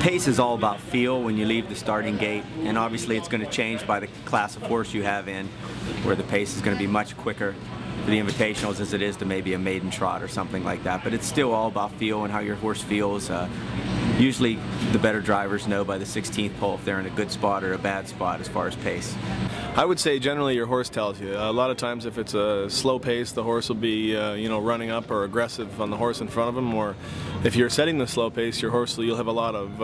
Pace is all about feel when you leave the starting gate, and obviously it's going to change by the class of horse you have in, where the pace is going to be much quicker for the invitationals as it is to maybe a maiden trot or something like that. But it's still all about feel and how your horse feels. Usually the better drivers know by the 16th pole if they're in a good spot or a bad spot as far as pace. I would say generally your horse tells you. A lot of times if it's a slow pace, the horse will be you know, running up or aggressive on the horse in front of him, or if you're setting the slow pace, your horse, you'll have a lot of,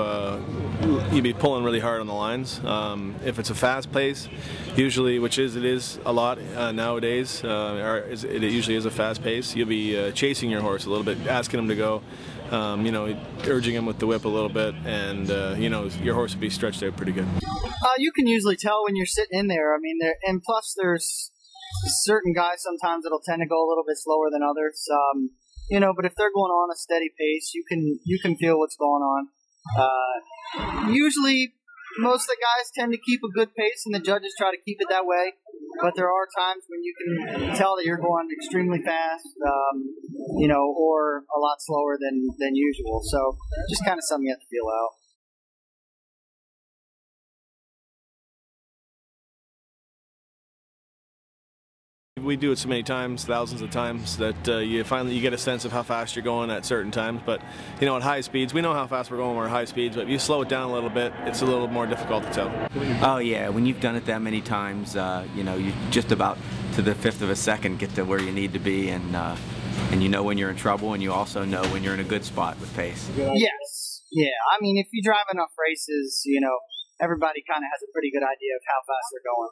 you'll be pulling really hard on the lines. If it's a fast pace, usually, it is a lot nowadays, it usually is a fast pace, you'll be chasing your horse a little bit, asking him to go, you know, urging him with the whip a little bit, and you know, your horse will be stretched out pretty good. You can usually tell when you're sitting in there. I mean, and plus there's certain guys sometimes that'll tend to go a little bit slower than others. You know, but if they're going on a steady pace, you can feel what's going on. Usually, most of the guys tend to keep a good pace, and the judges try to keep it that way. But there are times when you can tell that you're going extremely fast, you know, or a lot slower than usual. So just kind of something you have to feel out. We do it so many times, thousands of times, that you get a sense of how fast you're going at certain times. But you know, at high speeds, we know how fast we're going when we're at high speeds, but if you slow it down a little bit, it's a little more difficult to tell. Oh yeah, when you've done it that many times, you know, you just about to the 1/5 of a second get to where you need to be, and you know when you're in trouble, and you also know when you're in a good spot with pace. Yes, yeah. I mean, if you drive enough races, you know, everybody kind of has a pretty good idea of how fast they're going.